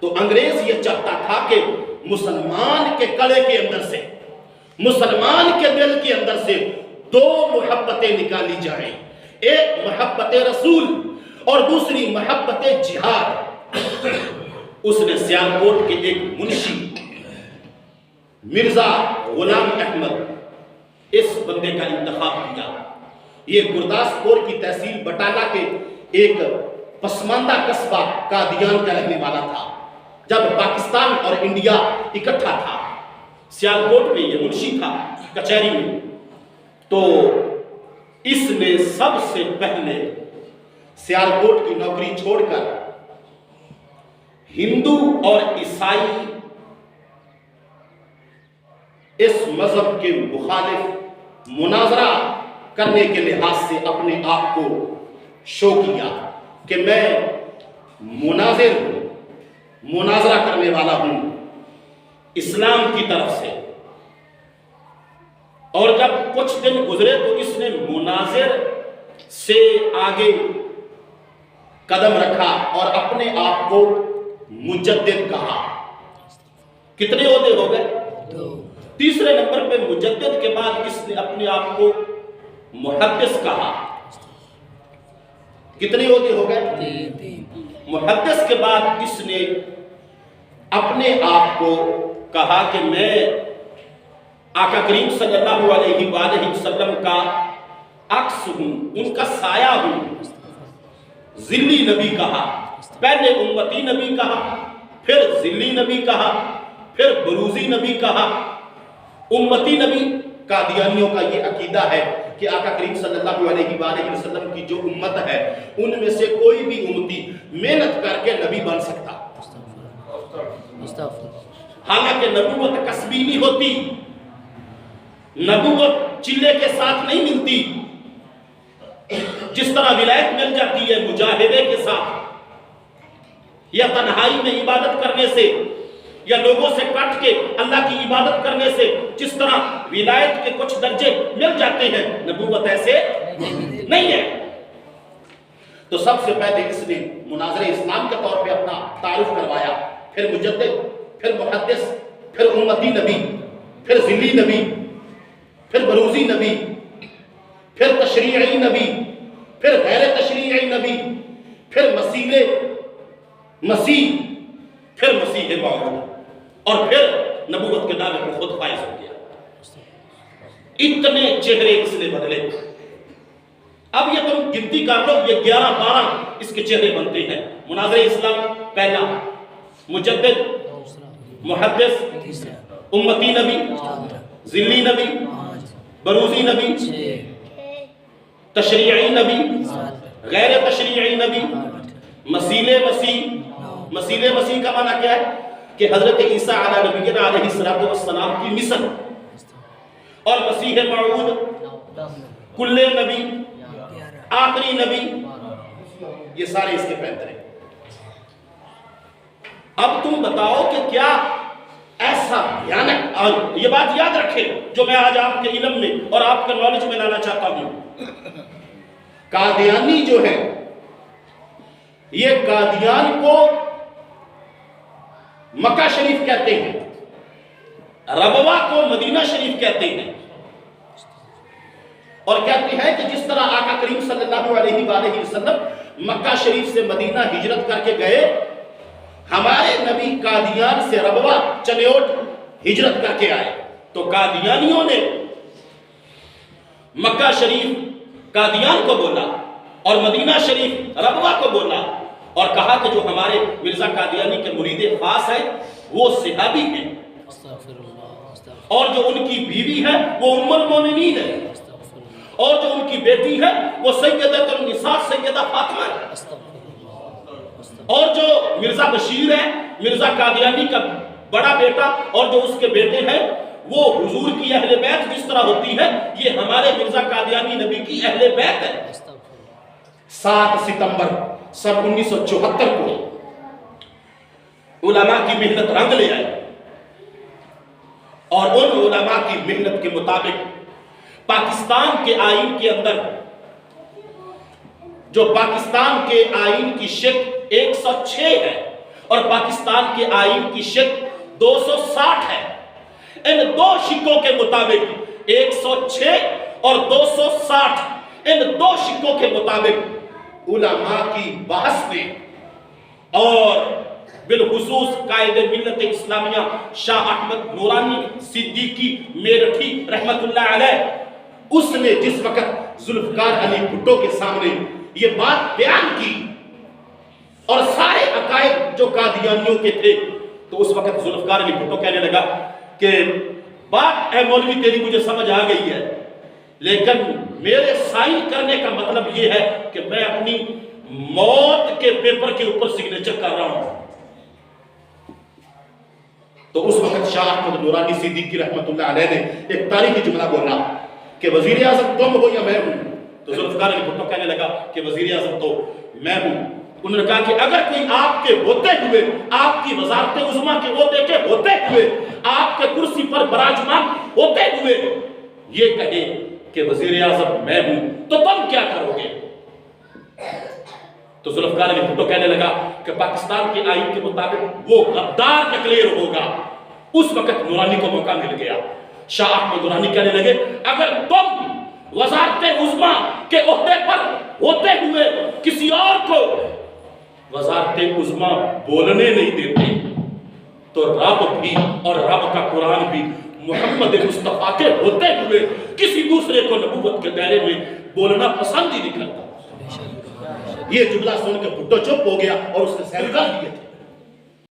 تو انگریز یہ چاہتا تھا کہ مسلمان کے کڑے کے اندر سے، مسلمان کے دل کے اندر سے دو محبتیں نکالی جائیں، ایک محبت رسول اور دوسری محبت جہاد۔ اس نے سیالکوٹ کے ایک منشی مرزا غلام احمد اس بندے کا انتخاب کیا۔ یہ گرداسپور کی تحصیل بٹالہ کے ایک پسماندہ قصبہ قادیان کا رہنے والا تھا۔ جب پاکستان اور انڈیا اکٹھا تھا، سیالکوٹ میں یہ منشی تھا کچہری میں، تو اس نے سب سے پہلے سیالکوٹ کی نوکری چھوڑ کر ہندو اور عیسائی اس مذہب کے مخالف مناظرہ کرنے کے لحاظ سے اپنے آپ کو شو کیا کہ میں مناظر ہوں، مناظرہ کرنے والا ہوں اسلام کی طرف سے۔ اور جب کچھ دن گزرے تو اس نے مناظر سے آگے قدم رکھا اور اپنے آپ کو مجدد کہا۔ کتنے عہدے ہو گئے؟ تیسرے نمبر پہ مجدد کے بعد اس نے اپنے آپ کو محدث کہا۔ کتنے عہدے ہو گئے؟ محدث کے بعد اس نے اپنے آپ کو کہا کہ میں آقا کریم صلی اللہ علیہ وآلہ وسلم کا عکس ہوں، ان کا سایہ ہوں۔ ذلی نبی کہا، پہلے امتی نبی کہا، پھر ذلی نبی کہا، پھر بروزی نبی کہا۔ امتی نبی، قادیانیوں کا یہ عقیدہ ہے کہ آقا کریم صلی اللہ علیہ وآلہ وسلم کی جو امت ہے ان میں سے کوئی بھی امتی محنت کر کے نبی بن سکتا، حالانکہ نبوت کسبی نہیں ہوتی، نبوت چلے کے ساتھ نہیں ملتی۔ جس طرح ولایت مل جاتی ہے مجاہدے کے ساتھ یا تنہائی میں عبادت کرنے سے یا لوگوں سے کٹ کے اللہ کی عبادت کرنے سے، جس طرح ولایت کے کچھ درجے مل جاتے ہیں، نبوت ایسے نہیں ہے۔ تو سب سے پہلے اس نے مناظر اسلام کے طور پہ اپنا تعارف کروایا، پھر مجدد، پھر محدث، پھر امتی نبی، پھر ذلی نبی، پھر بروزی نبی، پھر تشریعی نبی، پھر غیر تشریعی نبی، پھر مسیح، پھر مسیح موعود، اور پھر نبوت کے دعوے پر خود فائز ہو گیا۔ اتنے چہرے اس نے بدلے۔ اب یہ تم گنتی کر لو، یہ 11-12 اس کے چہرے بنتے ہیں۔ مناظر اسلام پہلا، مجدد، محدث، امتی نبی، ذلی نبی، بروزی نبی، تشریعی نبی، غیر تشریعی نبی، مسیح مسیح کا معنی کیا ہے؟ کہ حضرت عیسیٰ علیہ نبینا علیہ السلام کی مثل، اور مسیح موعود کل نبی، آخری نبی، یہ سارے اس کے پینترے۔ اب تم بتاؤ کہ کیا ایسا بھیانک، اور یہ بات یاد رکھیں جو میں آج آپ کے علم میں اور آپ کے نالج میں لانا چاہتا ہوں، قادیانی جو ہے یہ قادیان کو مکہ شریف کہتے ہیں، ربوہ کو مدینہ شریف کہتے ہیں، اور کہتے ہیں کہ جس طرح آقا کریم صلی اللہ علیہ وآلہ وسلم مکہ شریف سے مدینہ ہجرت کر کے گئے، ہمارے نبی قادیان سے ربوہ چنیوٹ ہجرت کر کے آئے۔ تو قادیانیوں نے مکہ شریف قادیان کو بولا اور مدینہ شریف ربوہ کو بولا، اور کہا کہ جو ہمارے مرزا قادیانی کے مرید خاص ہیں وہ صحابی ہیں، اور جو ان کی بیوی ہے وہ ام المومنین ہے، اور جو ان کی بیٹی ہے وہ سیدۃ النساء سیدہ فاطمہ ہے، اور جو مرزا بشیر ہے، مرزا قادیانی کا بڑا بیٹا، اور جو اس کے بیٹے ہیں وہ حضور کی اہل بیت جس طرح ہوتی ہے، یہ ہمارے مرزا قادیانی نبی کی اہل بیت ہے۔ 7 ستمبر سن 1974 کو علماء کی محنت رنگ لے آئی، اور ان علماء کی محنت کے مطابق پاکستان کے آئین کے اندر، جو پاکستان کے آئین کی شق 106 ہے، اور پاکستان کے آئین کی شک 260 ہے۔ ان دو شکوں کے مطابق 106 اور 260 ان دو شکوں کے مطابق علماء کی بحث میں اور بالخصوص قائد ملت اسلامیہ شاہ احمد نورانی صدیقی میرٹھی رحمت اللہ علیہ، اس نے جس وقت ذوالفقار علی بھٹو کے سامنے یہ بات بیان کی اور سارے عقائد جو قادیانیوں کے تھے، تو اس وقت ذوالفقار علی بھٹو کہنے لگا کہ بات اے مولوی تیری مجھے سمجھ آ گئی ہے، لیکن میرے سائن کرنے کا مطلب یہ ہے کہ میں اپنی موت کے پیپر کے اوپر سگنیچر کر رہا ہوں۔ تو اس وقت شاہ احمد نورانی صدیقی رحمت اللہ علیہ نے ایک تاریخی جملہ بولا کہ وزیر اعظم تم ہو یا میں ہوں؟ تو ذوالفقار علی بھٹو کہنے لگا کہ وزیر اعظم تو میں ہوں۔ انہوں نے کہا کہ اگر کوئی آپ کے ہوتے ہوئے، آپ کی وزارت عظمیٰ کے عہدے کے ہوتے ہوئے، آپ کے کرسی پر براجمان ہوتے ہوئے یہ کہے کہ وزیر اعظم میں ہوں تو تم کیا کرو گے؟ تو ذوالفقار علی بھٹو کہنے لگا کہ پاکستان کے آئین کے مطابق وہ غدار ڈکلیئر ہوگا۔ اس وقت نورانی کو موقع مل گیا۔ شاہ احمد نورانی کہنے لگے اگر تم وزارت عظمیٰ کے عہدے پر ہوتے ہوئے کسی اور کو وزارت عظمیٰ بولنے نہیں دیتے تو رب بھی اور رب کا قرآن بھی محمد مصطفیٰ کے ہوتے ہوئے کسی دوسرے کو نبوت کے دائرے میں بولنا پسند ہی نہیں کرتا۔ یہ جملہ سن کے بھٹو چپ ہو گیا اور اس نے سیلگاہ دیے تھے۔